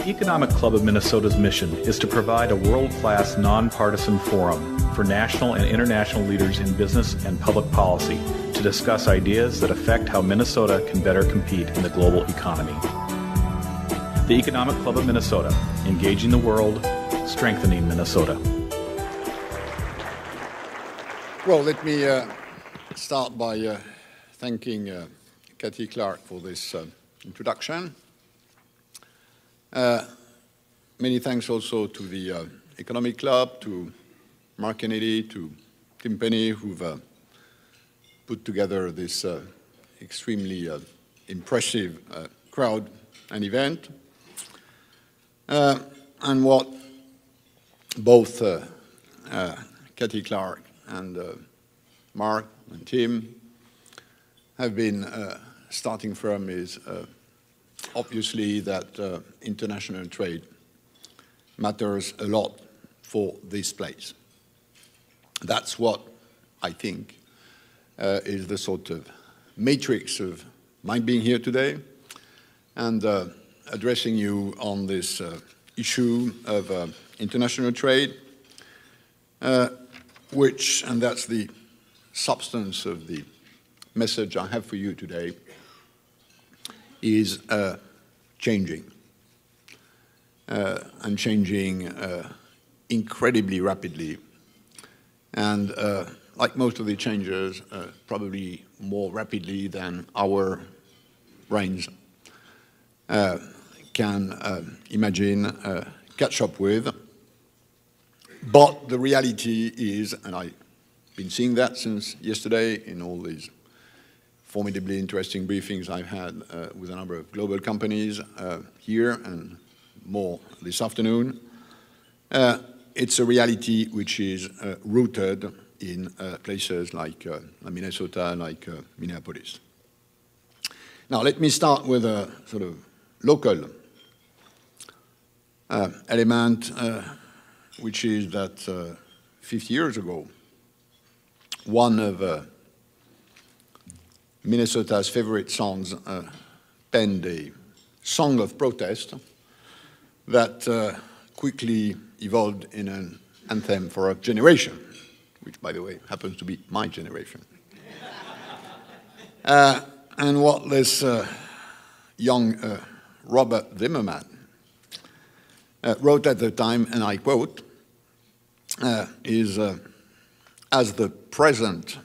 The Economic Club of Minnesota's mission is to provide a world-class, nonpartisan forum for national and international leaders in business and public policy to discuss ideas that affect how Minnesota can better compete in the global economy. The Economic Club of Minnesota, engaging the world, strengthening Minnesota. Well, let me start by thanking Kathy Clark for this introduction. Many thanks also to the Economic Club, to Mark Kennedy, to Tim Penny, who've put together this extremely impressive crowd and event. And what both Kathy Clark and Mark and Tim have been starting from is obviously that international trade matters a lot for this place. That's what I think is the sort of matrix of my being here today and addressing you on this issue of international trade, which, and that's the substance of the message I have for you today, is changing, and changing incredibly rapidly. And like most of the changes, probably more rapidly than our brains can imagine, catch up with. But the reality is, and I've been seeing that since yesterday in all these formidably interesting briefings I've had with a number of global companies here and more this afternoon, it's a reality which is rooted in places like Minnesota, like Minneapolis. Now, let me start with a sort of local element, which is that 50 years ago, one of Minnesota's favorite songs penned a song of protest that quickly evolved in an anthem for a generation, which, by the way, happens to be my generation. And what this young Robert Zimmerman wrote at the time, and I quote, is, as the present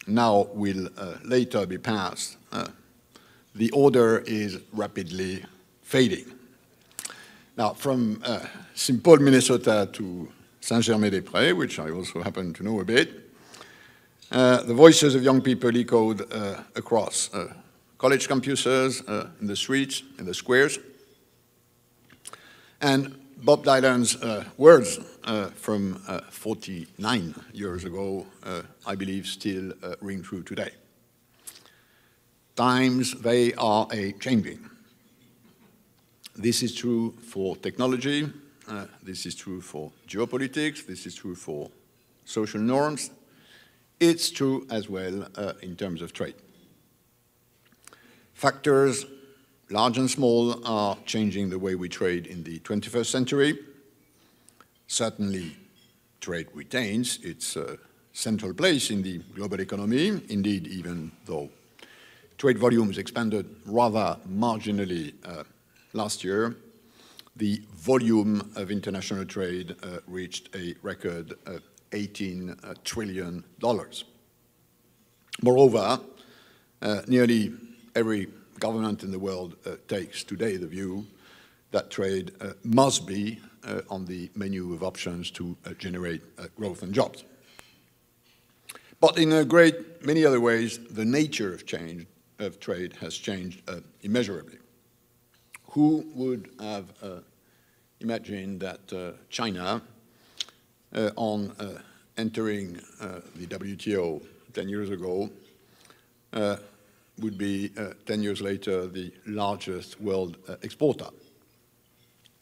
now will later be past, the order is rapidly fading. Now, from St. Paul, Minnesota to Saint-Germain-des-Prés, which I also happen to know a bit, the voices of young people echoed across college campuses, in the streets, in the squares. And Bob Dylan's words from 49 years ago, I believe, still ring true today. Times, they are a-changing. This is true for technology, this is true for geopolitics, this is true for social norms. It's true as well in terms of trade. Factors, large and small, are changing the way we trade in the 21st century. Certainly, trade retains its central place in the global economy. Indeed, even though trade volumes expanded rather marginally last year, the volume of international trade reached a record $18 trillion. Moreover, nearly every government in the world takes today the view that trade must be on the menu of options to generate growth and jobs. But in a great many other ways, the nature of trade has changed immeasurably. Who would have imagined that China, on entering the WTO 10 years ago, would be 10 years later the largest world exporter?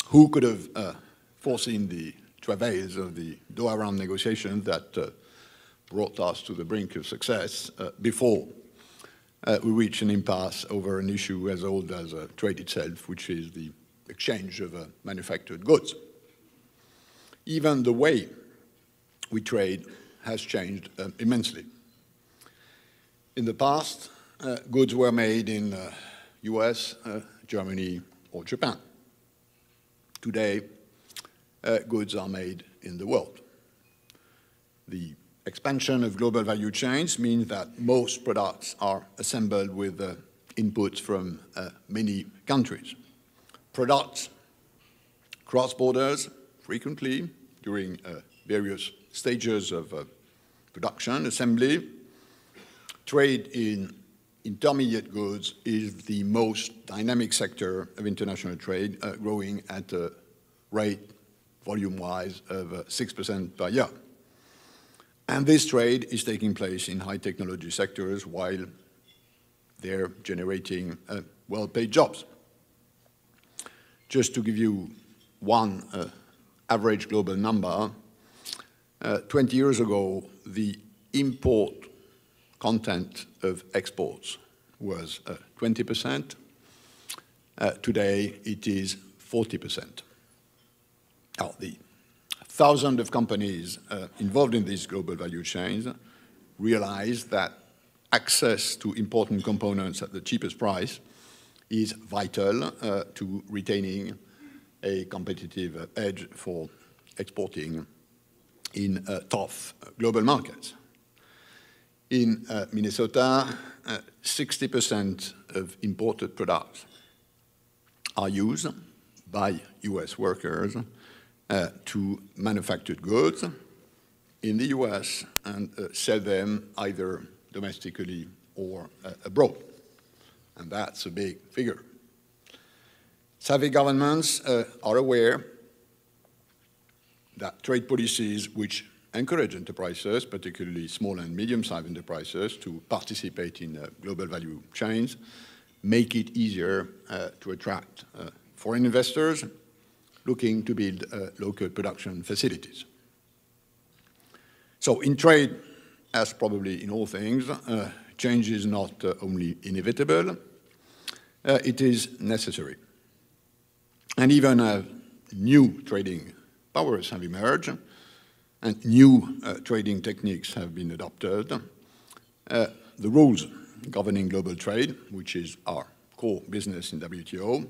Who could have foreseen the travails of the Doha round negotiations that brought us to the brink of success before we reach an impasse over an issue as old as trade itself, which is the exchange of manufactured goods. Even the way we trade has changed immensely. In the past, goods were made in US, Germany, or Japan. Today, goods are made in the world. The expansion of global value chains means that most products are assembled with inputs from many countries. Products cross borders frequently during various stages of production, assembly. Trade in intermediate goods is the most dynamic sector of international trade, growing at a rate, volume-wise, of 6% per year. And this trade is taking place in high technology sectors while they're generating well-paid jobs. Just to give you one average global number, 20 years ago, the import content of exports was 20%. Today, it is 40%. Now, the thousands of companies involved in these global value chains realize that access to important components at the cheapest price is vital to retaining a competitive edge for exporting in tough global markets. In Minnesota, 60% of imported products are used by US workers to manufacture goods in the US and sell them either domestically or abroad. And that's a big figure. Savvy governments are aware that trade policies which encourage enterprises, particularly small and medium-sized enterprises, to participate in global value chains, make it easier to attract foreign investors looking to build local production facilities. So in trade, as probably in all things, change is not only inevitable, it is necessary. And even new trading powers have emerged, and new trading techniques have been adopted. The rules governing global trade, which is our core business in WTO,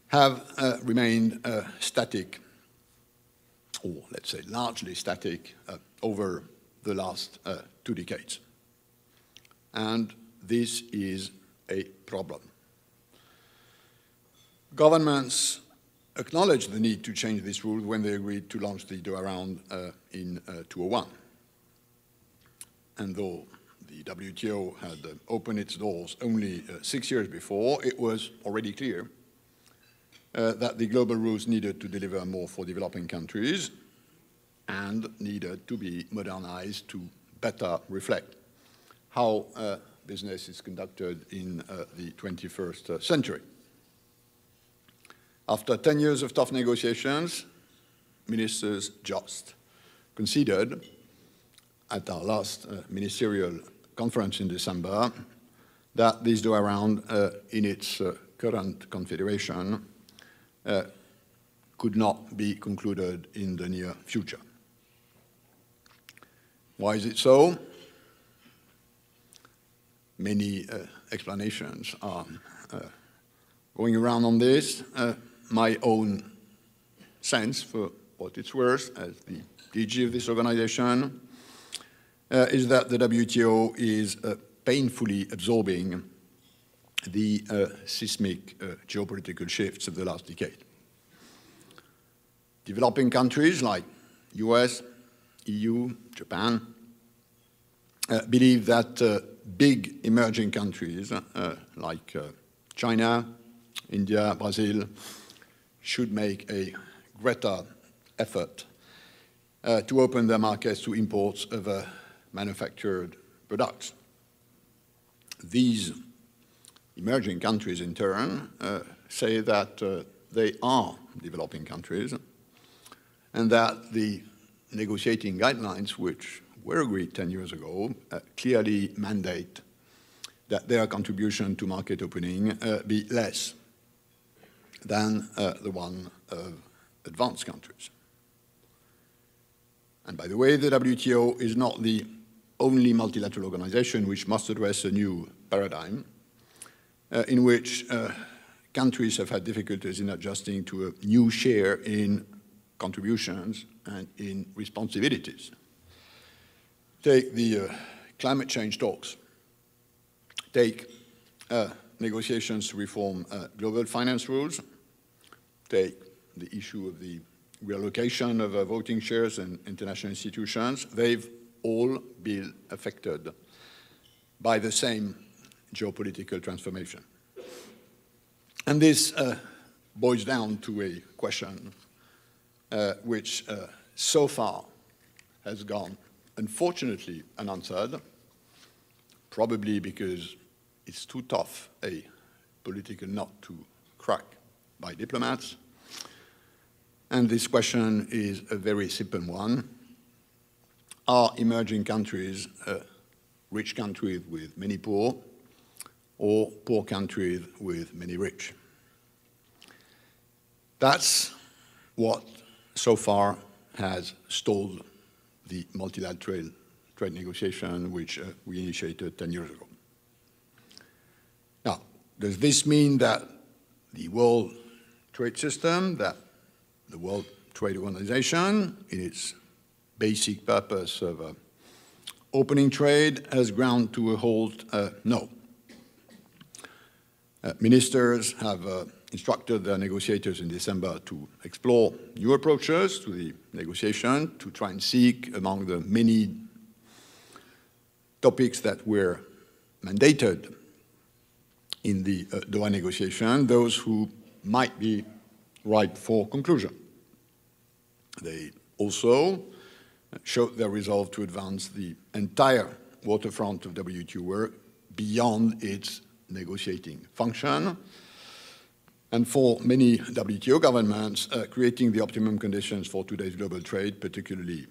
have remained static, or let's say largely static, over the last 2 decades. And this is a problem. Governments acknowledged the need to change these rules when they agreed to launch the Doha Round in 2001. And though the WTO had opened its doors only 6 years before, it was already clear that the global rules needed to deliver more for developing countries and needed to be modernized to better reflect how business is conducted in the 21st century. After 10 years of tough negotiations, ministers just conceded at our last ministerial conference in December that this Doha Round in its current configuration could not be concluded in the near future. Why is it so? Many explanations are going around on this. My own sense, for what it's worth, as the DG of this organization, is that the WTO is painfully absorbing the seismic geopolitical shifts of the last decade. Developing countries like US, EU, Japan, believe that big emerging countries like China, India, Brazil, should make a greater effort to open their markets to imports of manufactured products. These emerging countries, in turn, say that they are developing countries and that the negotiating guidelines, which were agreed 10 years ago, clearly mandate that their contribution to market opening be less than the one of advanced countries. And by the way, the WTO is not the only multilateral organization which must address a new paradigm in which countries have had difficulties in adjusting to a new share in contributions and in responsibilities. Take the climate change talks. Take negotiations to reform global finance rules. Take the issue of the reallocation of voting shares in international institutions. They've all been affected by the same geopolitical transformation. And this boils down to a question which so far has gone, unfortunately, unanswered, probably because it's too tough a political nut to crack by diplomats. And this question is a very simple one. Are emerging countries rich countries with many poor, or poor countries with many rich? That's what so far has stalled the multilateral trade negotiation which we initiated 10 years ago. Now, does this mean that the world trade system, that the World Trade Organization, in its basic purpose of opening trade, has ground to a halt? No. Ministers have instructed their negotiators in December to explore new approaches to the negotiation, to try and seek, among the many topics that were mandated in the Doha negotiation, those who might be ripe for conclusion. They also showed their resolve to advance the entire waterfront of WTO work beyond its negotiating function. And for many WTO governments, creating the optimum conditions for today's global trade, particularly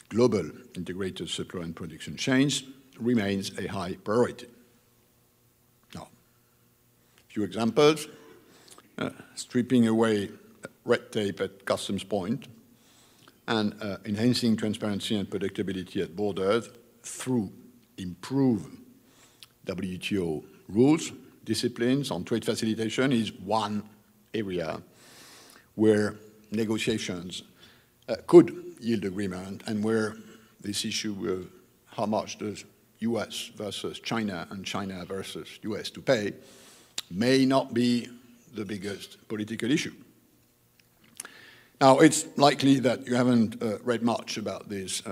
global integrated supply and production chains, remains a high priority. Now, a few examples. Stripping away red tape at customs point and enhancing transparency and predictability at borders through improved WTO rules, disciplines on trade facilitation is one area where negotiations could yield agreement, and where this issue of how much does US versus China and China versus US to pay may not be the biggest political issue. Now, it's likely that you haven't read much about these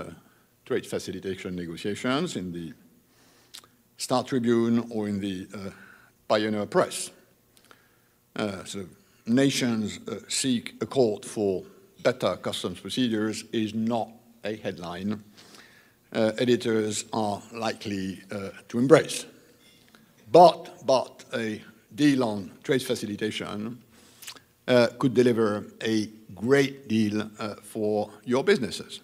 trade facilitation negotiations in the Star Tribune or in the Pioneer Press. So nations seek accord for better customs procedures is not a headline editors are likely to embrace. But a deal on trade facilitation could deliver a great deal for your businesses.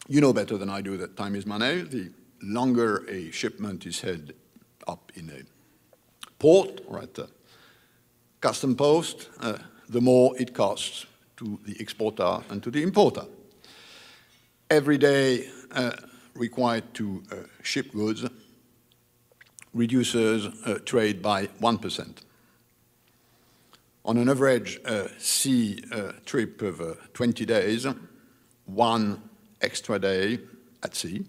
You know better than I do that time is money. The longer a shipment is held up in a port or at a custom post, the more it costs to the exporter and to the importer. Every day required to ship goods reduces trade by 1%. On an average sea trip of 20 days, one extra day at sea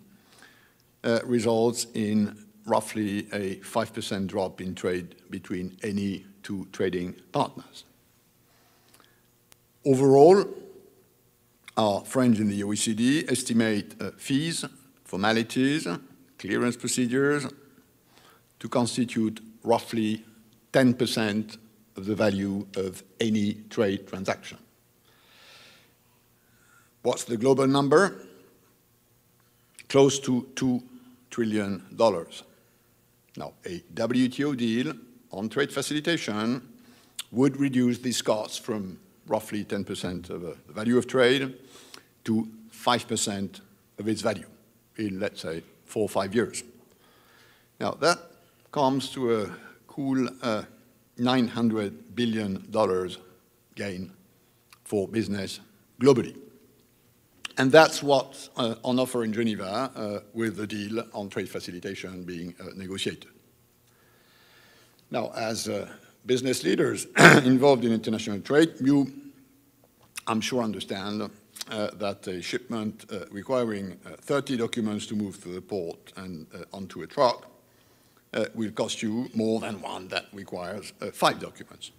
results in roughly a 5% drop in trade between any two trading partners. Overall, our friends in the OECD estimate fees, formalities, clearance procedures to constitute roughly 10% of the value of any trade transaction. What's the global number? Close to $2 trillion. Now, a WTO deal on trade facilitation would reduce these costs from roughly 10% of the value of trade to 5% of its value in, let's say, 4 or 5 years. Now, that comes to a cool $900 billion gain for business globally. And that's what's on offer in Geneva with the deal on trade facilitation being negotiated. Now, as business leaders involved in international trade, you, I'm sure, understand that a shipment requiring 30 documents to move through the port and onto a truck will cost you more than one that requires 5 documents.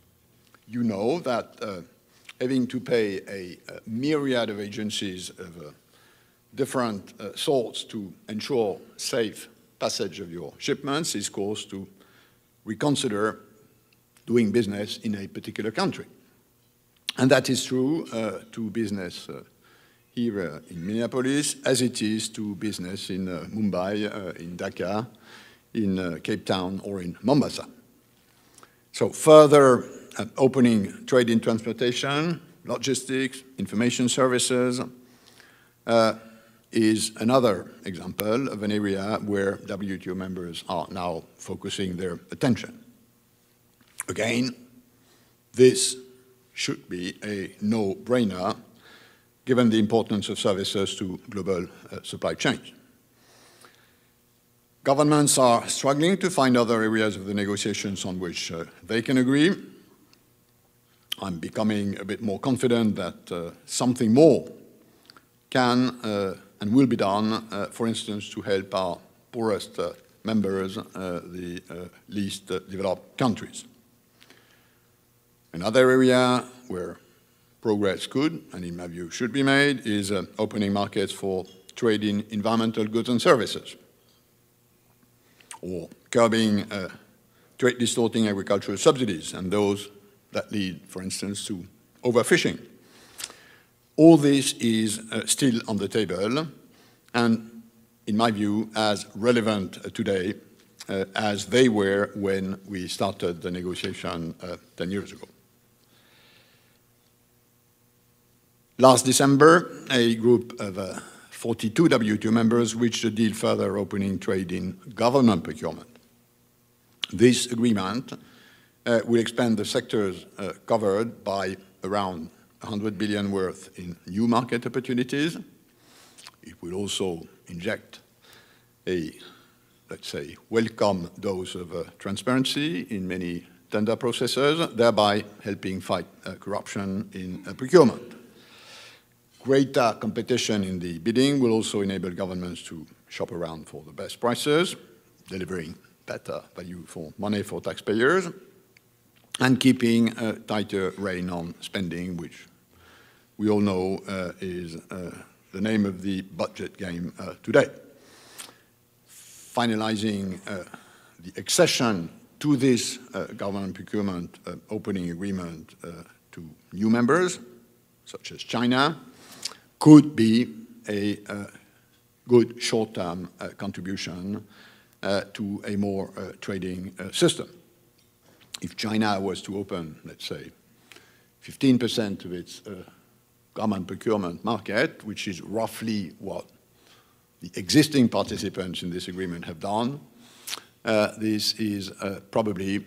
You know that having to pay a myriad of agencies of different sorts to ensure safe passage of your shipments is cause to reconsider doing business in a particular country. And that is true to business here in Minneapolis, as it is to business in Mumbai, in Dhaka, in Cape Town, or in Mombasa. So further opening trade in transportation, logistics, information services is another example of an area where WTO members are now focusing their attention. Again, this should be a no-brainer given the importance of services to global supply chains. Governments are struggling to find other areas of the negotiations on which they can agree. I'm becoming a bit more confident that something more can and will be done, for instance, to help our poorest members, the least developed countries. Another area where progress could, and in my view should be made, is opening markets for trade in environmental goods and services, or curbing trade distorting agricultural subsidies and those that lead, for instance, to overfishing. All this is still on the table and, in my view, as relevant today as they were when we started the negotiation 10 years ago. Last December, a group of 42 WTO members reached a deal further opening trade in government procurement. This agreement will expand the sectors covered by around 100 billion worth in new market opportunities. It will also inject a, let's say, welcome dose of transparency in many tender processes, thereby helping fight corruption in procurement. Greater competition in the bidding will also enable governments to shop around for the best prices, delivering better value for money for taxpayers, and keeping a tighter rein on spending, which we all know is the name of the budget game today. Finalizing the accession to this government procurement opening agreement to new members, such as China, could be a good short-term contribution to a more trading system. If China was to open, let's say, 15% of its government procurement market, which is roughly what the existing participants in this agreement have done, this is probably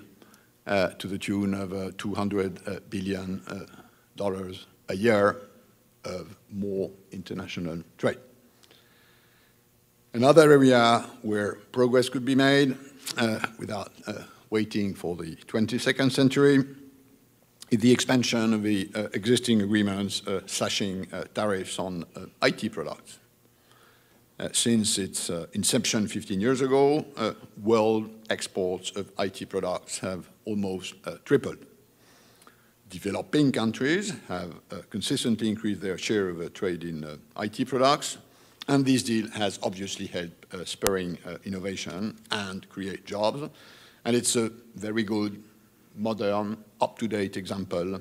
to the tune of $200 billion a year of more international trade. Another area where progress could be made without waiting for the 22nd century is the expansion of the existing agreements slashing tariffs on IT products. Since its inception 15 years ago, world exports of IT products have almost tripled. Developing countries have consistently increased their share of trade in IT products, and this deal has obviously helped spurring innovation and create jobs. And it's a very good, modern, up-to-date example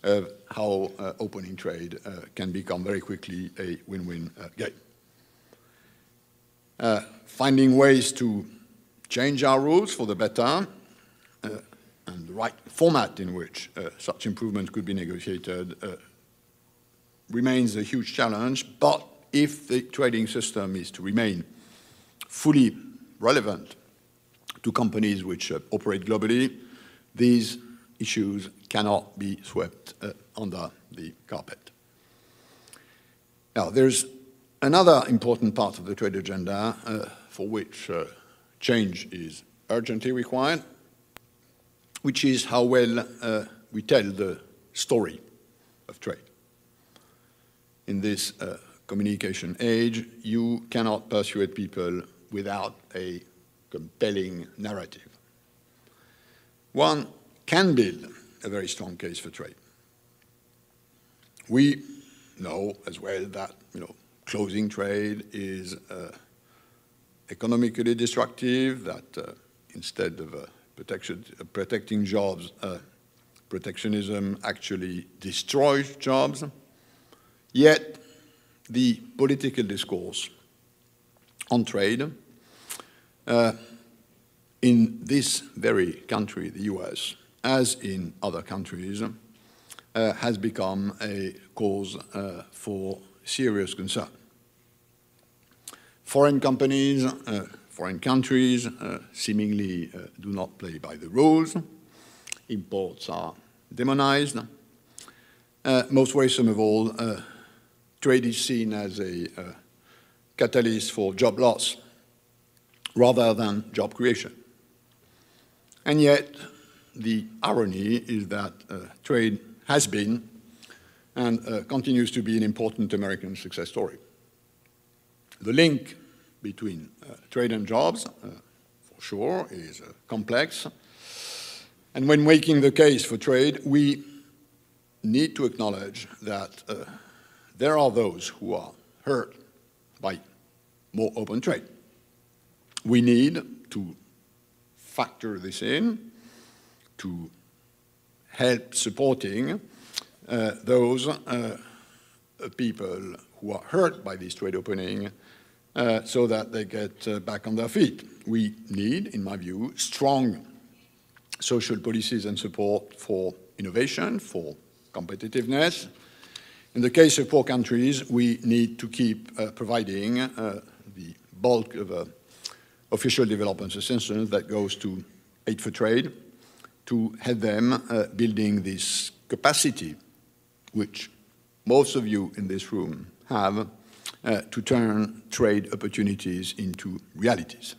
of how opening trade can become very quickly a win-win game. Finding ways to change our rules for the better and the right format in which such improvements could be negotiated remains a huge challenge, but if the trading system is to remain fully relevant to companies which operate globally, these issues cannot be swept under the carpet. Now, there's another important part of the trade agenda for which change is urgently required, which is how well we tell the story of trade. In this communication age, you cannot persuade people without a compelling narrative. One can build a very strong case for trade. We know as well that closing trade is economically destructive, that instead of protecting jobs, protectionism actually destroys jobs. Yet the political discourse on trade in this very country, the US, as in other countries, has become a cause for serious concern. Foreign companies, foreign countries seemingly do not play by the rules. Imports are demonized. Most worrisome of all, trade is seen as a catalyst for job loss rather than job creation. And yet, the irony is that trade has been and continues to be an important American success story. The link between trade and jobs, for sure, is complex. And when making the case for trade, we need to acknowledge that there are those who are hurt by more open trade. We need to factor this in to help supporting those people who are hurt by this trade opening so that they get back on their feet. We need, in my view, strong social policies and support for innovation, for competitiveness. In the case of poor countries, we need to keep providing the bulk of official development assistance that goes to aid for trade to help them building this capacity, which most of you in this room have, to turn trade opportunities into realities.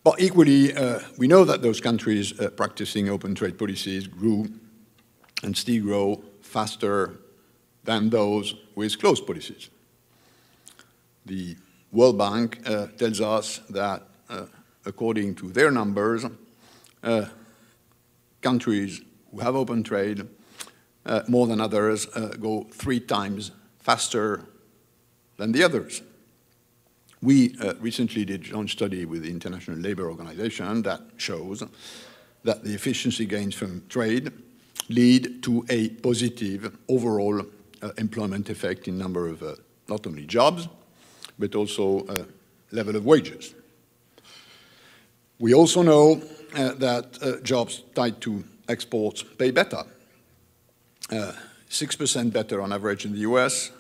But equally, we know that those countries practicing open trade policies grew and still grow faster than those with closed policies. The World Bank tells us that, according to their numbers, countries who have open trade more than others go 3 times faster than the others. We recently did a joint study with the International Labour Organization that shows that the efficiency gains from trade lead to a positive overall employment effect in number of not only jobs, but also level of wages. We also know that jobs tied to exports pay better. 6% better on average in the US,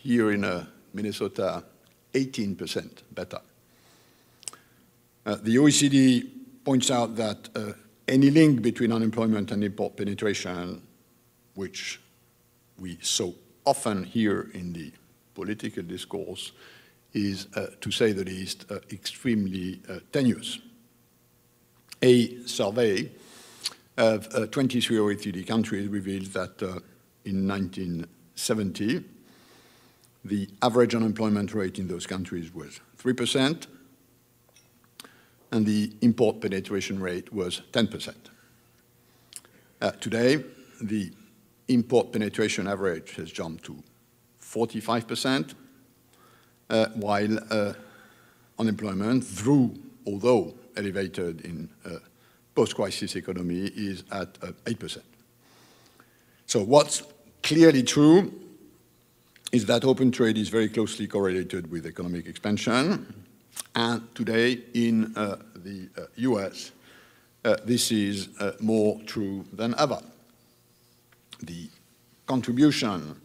here in Minnesota, 18% better. The OECD points out that any link between unemployment and import penetration, which we so often hear in the political discourse, is, to say the least, extremely tenuous. A survey of 23 OECD countries reveals that in 1970, the average unemployment rate in those countries was 3%, and the import penetration rate was 10%. Today, the import penetration average has jumped to 45%, while unemployment, although elevated in post-crisis economy, is at 8%. So what's clearly true is that open trade is very closely correlated with economic expansion. And today in the US, this is more true than ever. The contribution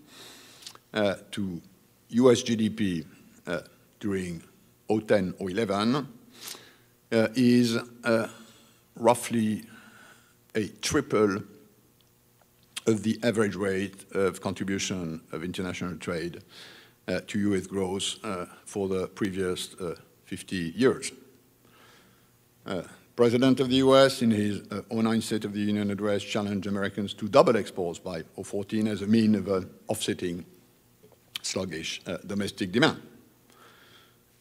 to US GDP during 2010 or 11 is roughly a triple of the average rate of contribution of international trade to US growth for the previous 50 years. President of the US, in his 2009 State of the Union address, challenged Americans to double exports by 2014 as a mean of offsetting sluggish domestic demand.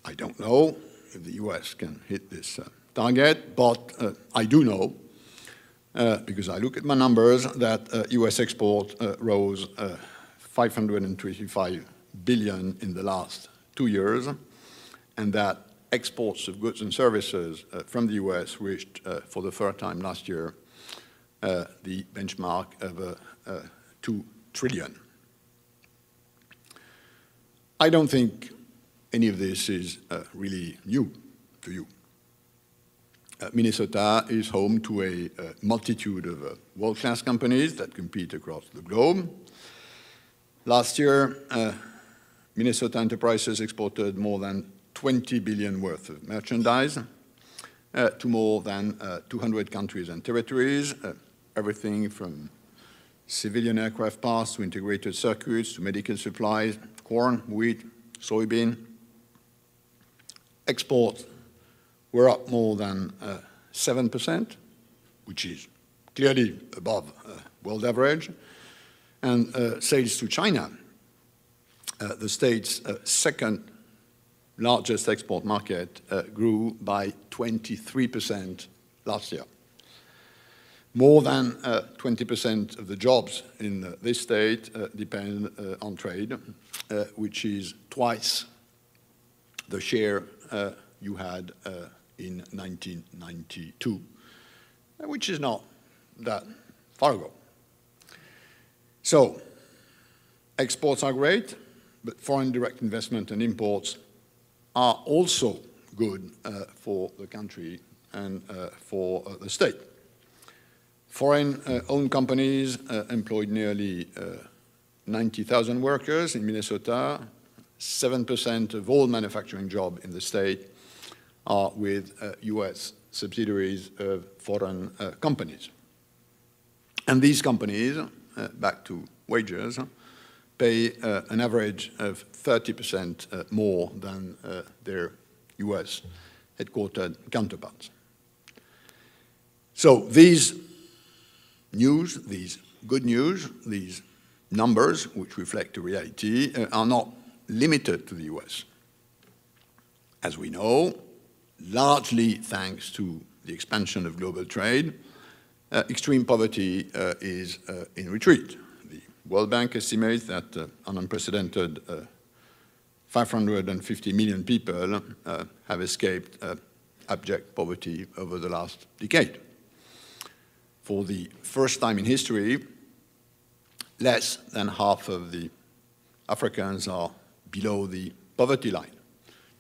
I don't know if the US can hit this target, but I do know, because I look at my numbers, that US export rose 525 billion in the last 2 years, and that exports of goods and services from the US reached, for the first time last year, the benchmark of 2 trillion. I don't think any of this is really new to you. Minnesota is home to a multitude of world-class companies that compete across the globe. Last year, Minnesota enterprises exported more than 20 billion worth of merchandise to more than 200 countries and territories, everything from civilian aircraft parts to integrated circuits to medical supplies, corn, wheat, soybean. Exports were up more than 7%, which is clearly above world average. And sales to China, the state's second largest export market, grew by 23% last year. More than 20% of the jobs in this state depend on trade, which is twice the share you had in 1992, which is not that far ago. So, exports are great, but foreign direct investment and imports are also good for the country and for the state. Foreign-owned companies employed nearly 90,000 workers in Minnesota. 7% of all manufacturing jobs in the state are with US subsidiaries of foreign companies. And these companies, back to wages, pay an average of 30% more than their US headquartered counterparts. So these news, these good news, these numbers, which reflect the reality, are not limited to the US. As we know, largely thanks to the expansion of global trade, extreme poverty is in retreat. The World Bank estimates that an unprecedented 550 million people have escaped abject poverty over the last decade. For the first time in history, less than half of the Africans are below the poverty line.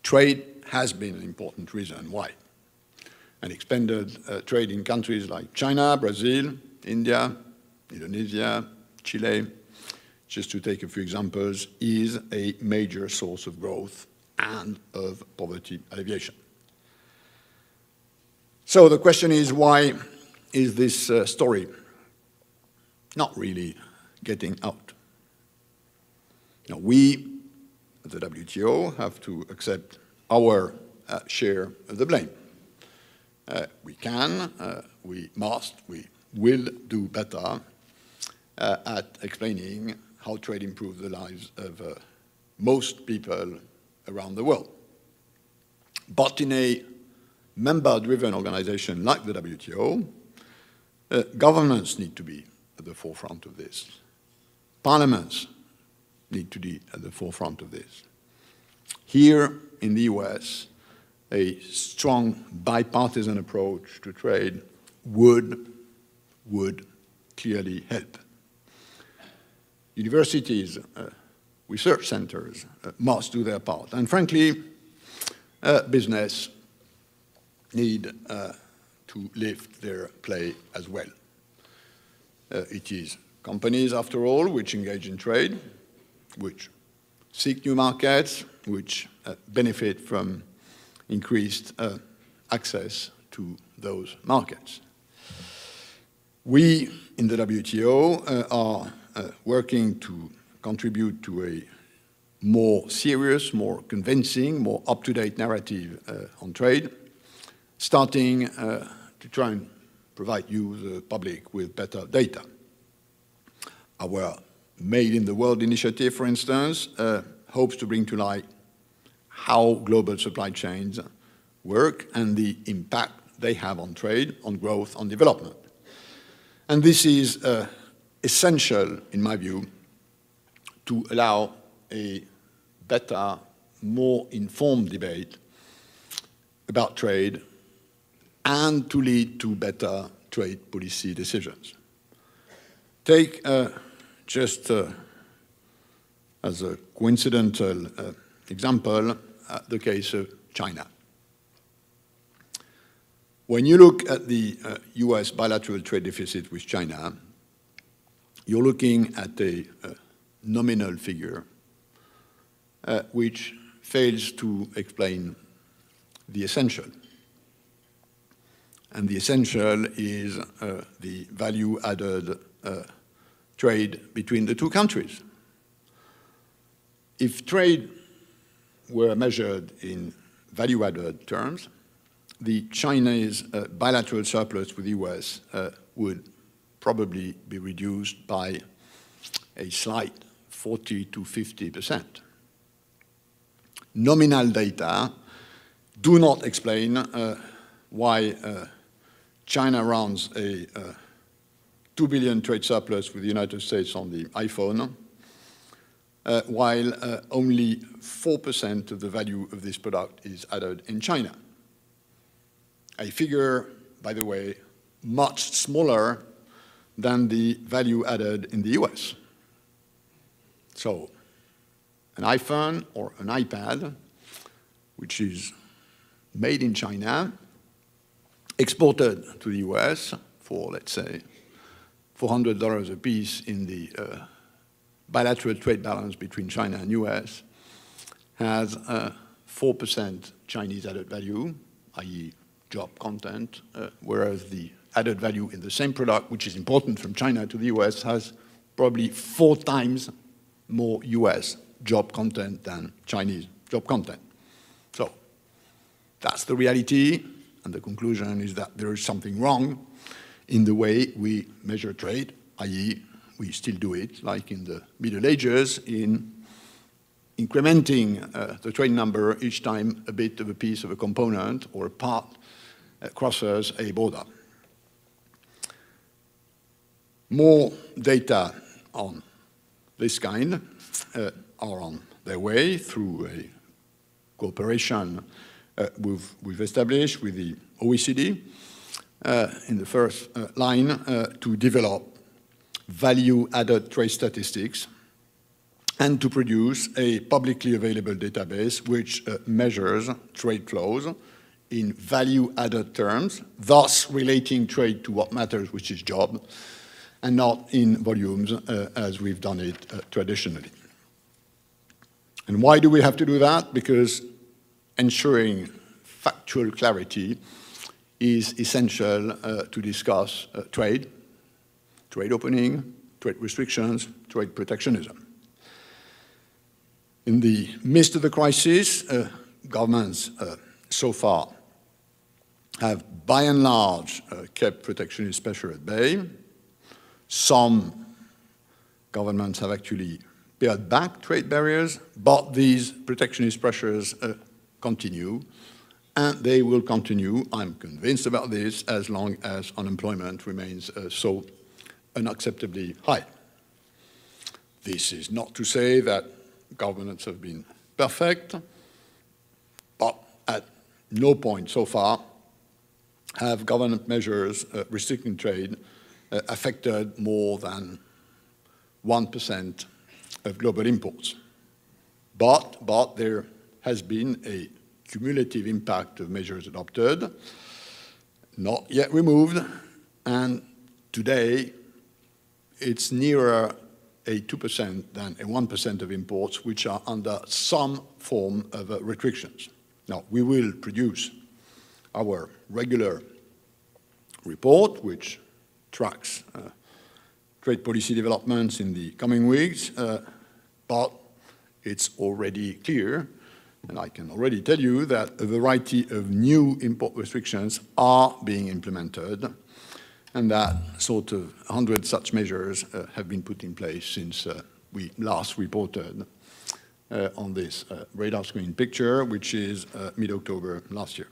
Trade has been an important reason why. And expanded trade in countries like China, Brazil, India, Indonesia, Chile, just to take a few examples, is a major source of growth and of poverty alleviation. So the question is, why is this story not really getting out? Now, we, the WTO, have to accept our share of the blame. We can, we must, we will do better at explaining how trade improves the lives of most people around the world. But in a member-driven organization like the WTO, governments need to be at the forefront of this. Parliaments need to be at the forefront of this. Here in the US, a strong bipartisan approach to trade would clearly help. Universities, research centers must do their part. And frankly, business need to lift their play as well. It is companies, after all, which engage in trade, which seek new markets, which benefit from increased access to those markets. We in the WTO are working to contribute to a more serious, more convincing, more up-to-date narrative on trade, starting to try and provide you, the public, with better data. Our Made in the World initiative, for instance, hopes to bring to light how global supply chains work and the impact they have on trade, on growth, on development. And this is essential, in my view, to allow a better, more informed debate about trade and to lead to better trade policy decisions. Take just as a coincidental example, the case of China. When you look at the US bilateral trade deficit with China, you're looking at a nominal figure which fails to explain the essential. And the essential is the value-added trade between the two countries. If trade were measured in value-added terms, the Chinese bilateral surplus with the US would probably be reduced by a slight 40 to 50%. Nominal data do not explain why China runs a 2 billion trade surplus with the United States on the iPhone, while only 4% of the value of this product is added in China. A figure, by the way, much smaller than the value added in the US. So, an iPhone or an iPad, which is made in China, exported to the US for, let's say, $400 a piece in the bilateral trade balance between China and US, has 4% Chinese added value, i.e. job content, whereas the added value in the same product, which is important from China to the US, has probably 4 times more US job content than Chinese job content. So that's the reality, and the conclusion is that there is something wrong in the way we measure trade, i.e. we still do it, like in the Middle Ages, in incrementing the trade number each time a bit of a piece of a component or a part crosses a border. More data on this kind are on their way through a cooperation we've established with the OECD in the first line to develop value-added trade statistics and to produce a publicly available database which measures trade flows in value-added terms, thus relating trade to what matters, which is job, and not in volumes as we've done it traditionally. And why do we have to do that? Because ensuring factual clarity is essential to discuss trade opening, trade restrictions, trade protectionism. In the midst of the crisis, governments so far have by and large kept protectionist pressure at bay. Some governments have actually pared back trade barriers, but these protectionist pressures continue, and they will continue, I'm convinced about this, as long as unemployment remains so unacceptably high. This is not to say that governments have been perfect, but at no point so far have government measures restricting trade affected more than 1% of global imports. But there has been a cumulative impact of measures adopted, not yet removed, and today it's nearer a 2% than a 1% of imports which are under some form of restrictions. Now, we will produce our regular report, which tracks trade policy developments in the coming weeks, but it's already clear, and I can already tell you that a variety of new import restrictions are being implemented, and that sort of 100 such measures have been put in place since we last reported on this radar screen picture, which is mid-October last year.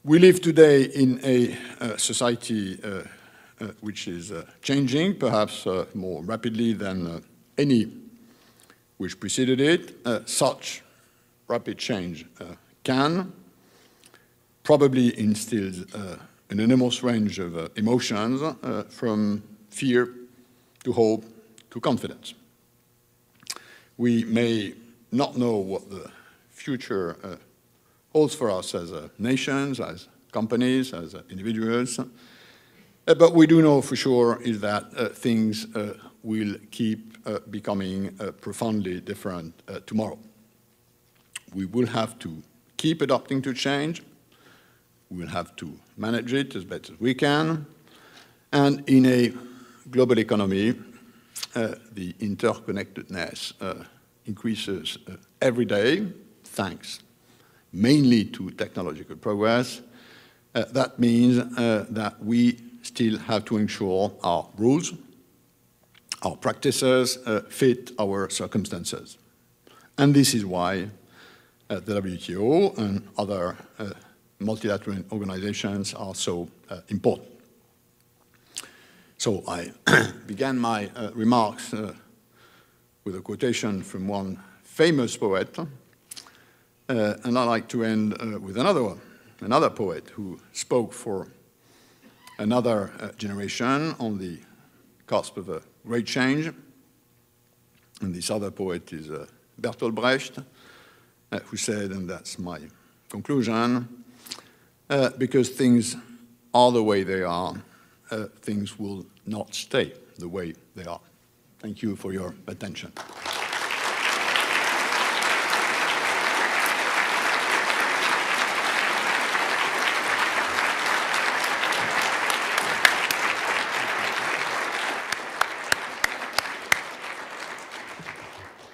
We live today in a society which is changing, perhaps more rapidly than any which preceded it. Such rapid change probably instills an enormous range of emotions, from fear to hope to confidence. We may not know what the future holds for us as nations, as companies, as individuals, but we do know for sure is that things will keep becoming profoundly different tomorrow. We will have to keep adapting to change. We will have to manage it as best as we can. And in a global economy, the interconnectedness increases every day, thanks mainly to technological progress. That means that we still have to ensure our rules, our practices fit our circumstances. And this is why the WTO and other multilateral organizations are so important. So I began my remarks with a quotation from one famous poet, and I'd like to end with another one, another poet who spoke for another generation on the cusp of a great change. And this other poet is Bertolt Brecht, who said, and that's my conclusion, because things are the way they are, things will not stay the way they are. Thank you for your attention.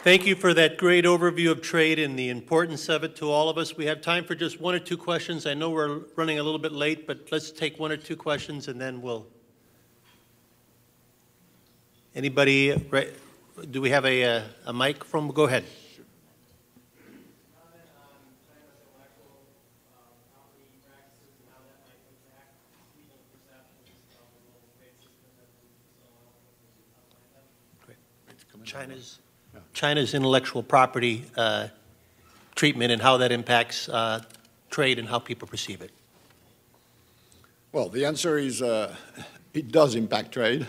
Thank you for that great overview of trade and the importance of it to all of us. We have time for just one or two questions. I know we're running a little bit late, but let's take one or two questions and then we'll... Anybody, do we have a mic from, go ahead. China's intellectual property treatment and how that impacts trade and how people perceive it? Well, the answer is it does impact trade.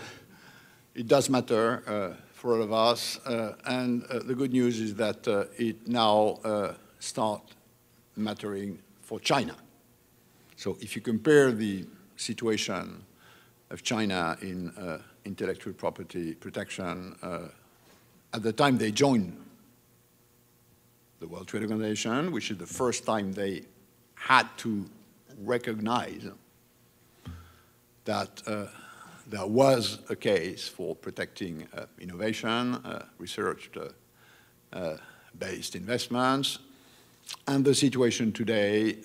It does matter for all of us. And the good news is that it now starts mattering for China. So if you compare the situation of China in intellectual property protection at the time they joined the World Trade Organization, which is the first time they had to recognize that there was a case for protecting innovation, research-based investments, and the situation today,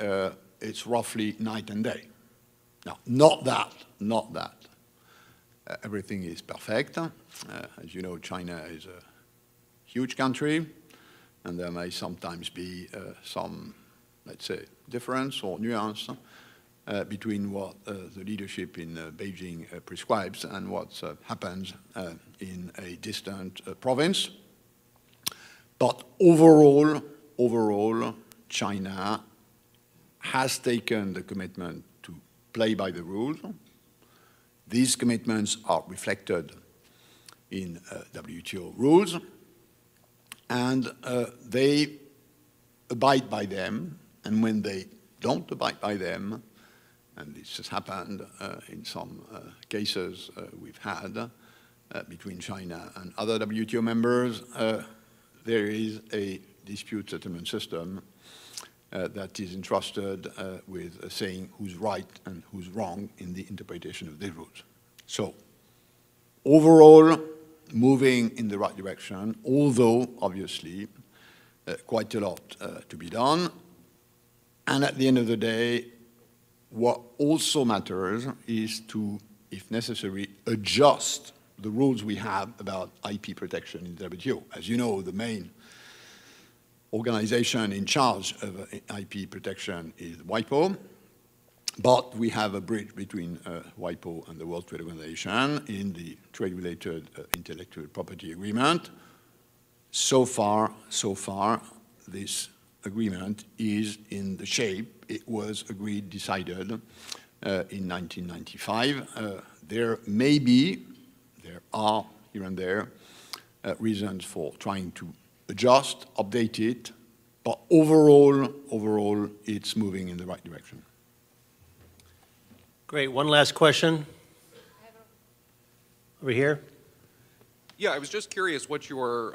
it's roughly night and day. Now, not that everything is perfect. As you know, China is a huge country, and there may sometimes be some, let's say, difference or nuance between what the leadership in Beijing prescribes and what happens in a distant province. But overall, China has taken the commitment to play by the rules. These commitments are reflected in WTO rules, and they abide by them, and when they don't abide by them, and this has happened in some cases we've had between China and other WTO members, there is a dispute settlement system that is entrusted with saying who's right and who's wrong in the interpretation of these rules. So, overall, moving in the right direction, although, obviously, quite a lot to be done. And at the end of the day, what also matters is to, if necessary, adjust the rules we have about IP protection in the WTO. As you know, the main organization in charge of IP protection is WIPO, but we have a bridge between WIPO and the World Trade Organization in the trade-related intellectual property agreement. So far, this agreement is in the shape it was agreed, decided in 1995. There are here and there reasons for trying to adjust, update it, but overall, it's moving in the right direction. Great. One last question. Over here. Yeah, I was just curious what your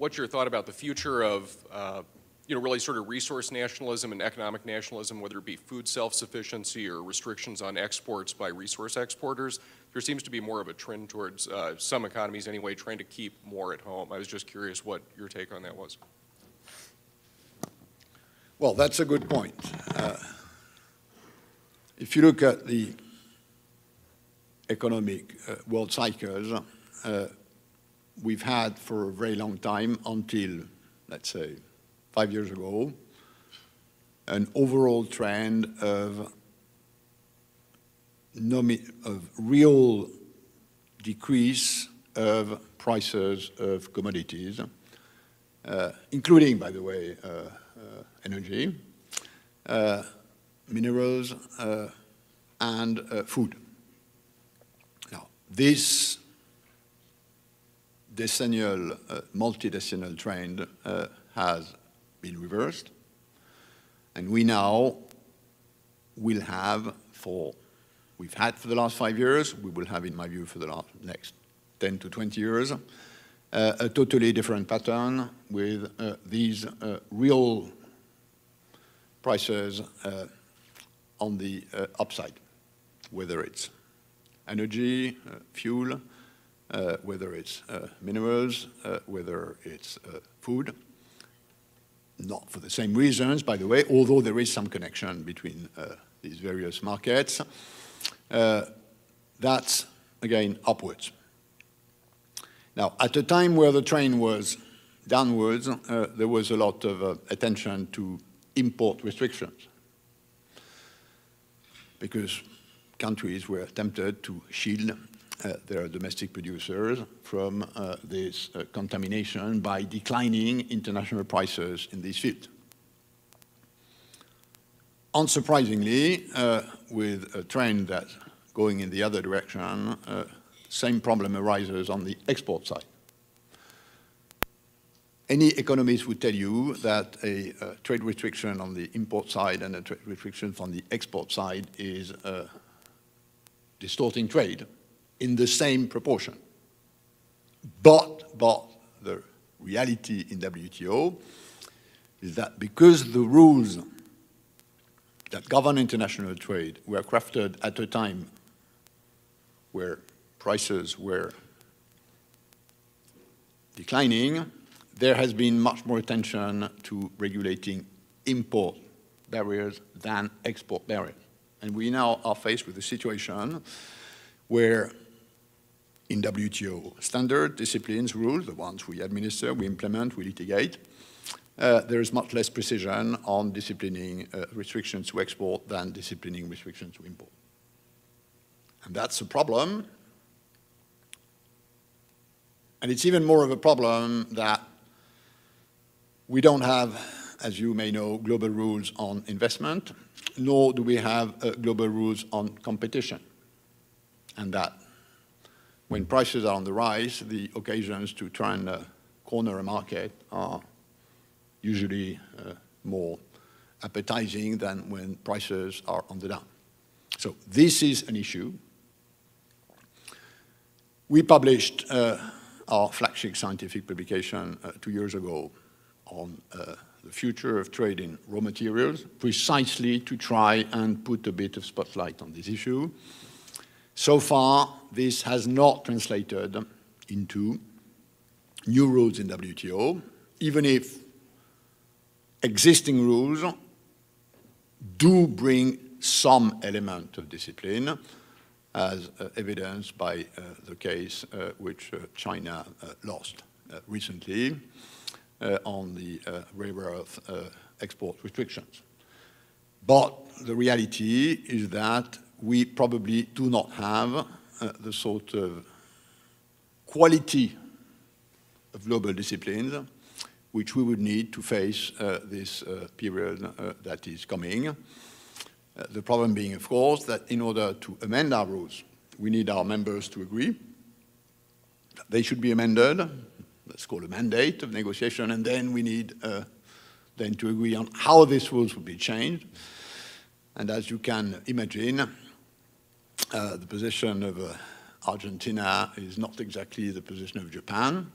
thought about the future of really sort of resource nationalism and economic nationalism, whether it be food self-sufficiency or restrictions on exports by resource exporters. There seems to be more of a trend towards some economies anyway, trying to keep more at home. I was just curious what your take on that was. Well, that's a good point. If you look at the economic world cycles, we've had for a very long time, until, let's say, 5 years ago, an overall trend of real decrease of prices of commodities, including, by the way, energy, minerals, and food. Now, this decennial, multi-decennial trend has been reversed, and we now will have we've had for the last 5 years, we will have, in my view, for the next 10 to 20 years, a totally different pattern with these real prices on the upside, whether it's energy, fuel, whether it's minerals, whether it's food. Not for the same reasons, by the way, although there is some connection between these various markets. That's, again, upwards. Now, at a time where the trend was downwards, there was a lot of attention to import restrictions, because countries were tempted to shield their domestic producers from this contamination by declining international prices in this field. Unsurprisingly, with a trend that's going in the other direction, same problem arises on the export side. Any economist would tell you that a trade restriction on the import side and a trade restriction on the export side is distorting trade in the same proportion. But the reality in WTO is that because the rules that govern international trade were crafted at a time where prices were declining, there has been much more attention to regulating import barriers than export barriers. And we now are faced with a situation where in WTO standard disciplines rules, the ones we administer, we implement, we litigate, there is much less precision on disciplining restrictions to export than disciplining restrictions to import. And that's a problem. And it's even more of a problem that we don't have, as you may know, global rules on investment, nor do we have global rules on competition. And that when prices are on the rise, the occasions to try and corner a market are usually more appetizing than when prices are on the down. So this is an issue. We published our flagship scientific publication 2 years ago on the future of trade in raw materials, precisely to try and put a bit of spotlight on this issue. So far, this has not translated into new rules in WTO, even if existing rules do bring some element of discipline, as evidenced by the case which China lost recently on the rare earth export restrictions. But the reality is that we probably do not have the sort of quality of global disciplines which we would need to face this period that is coming. The problem being, of course, that in order to amend our rules, we need our members to agree. They should be amended. That's called a mandate of negotiation. And then we need then to agree on how these rules will be changed. And as you can imagine, the position of Argentina is not exactly the position of Japan.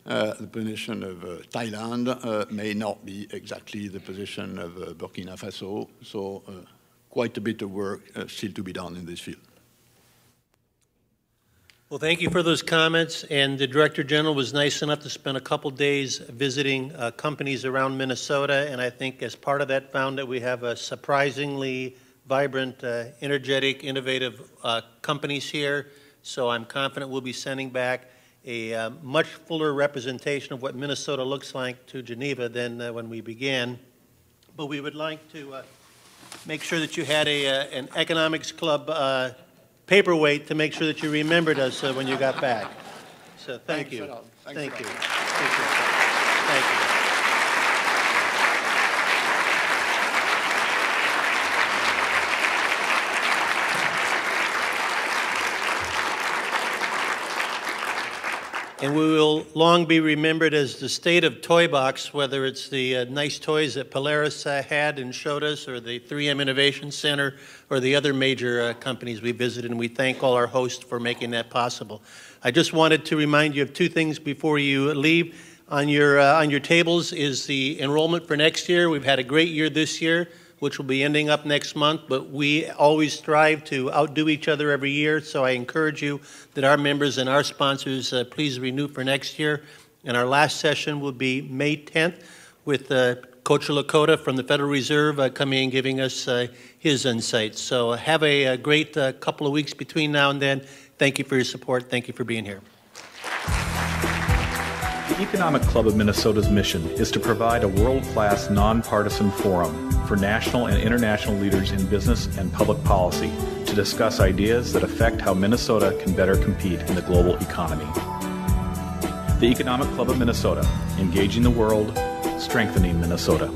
The position of Thailand may not be exactly the position of Burkina Faso. So quite a bit of work still to be done in this field. Well, thank you for those comments. And the Director General was nice enough to spend a couple days visiting companies around Minnesota. And I think as part of that found that we have a surprisingly vibrant, energetic, innovative companies here. So I'm confident we'll be sending back a much fuller representation of what Minnesota looks like to Geneva than when we began. But we would like to make sure that you had an economics club paperweight to make sure that you remembered us when you got back. So thank you. Thank you. Thank you. And we will long be remembered as the state of Toy Box, whether it's the nice toys that Polaris had and showed us, or the 3M Innovation Center, or the other major companies we visited, and we thank all our hosts for making that possible. I just wanted to remind you of two things before you leave. On your tables is the enrollment for next year. We've had a great year this year, which will be ending up next month, but we always strive to outdo each other every year, so I encourage you that our members and our sponsors please renew for next year. And our last session will be May 10th with Coach Lakota from the Federal Reserve coming and giving us his insights. So have a great couple of weeks between now and then. Thank you for your support. Thank you for being here. The Economic Club of Minnesota's mission is to provide a world-class, nonpartisan forum for national and international leaders in business and public policy to discuss ideas that affect how Minnesota can better compete in the global economy. The Economic Club of Minnesota, engaging the world, strengthening Minnesota.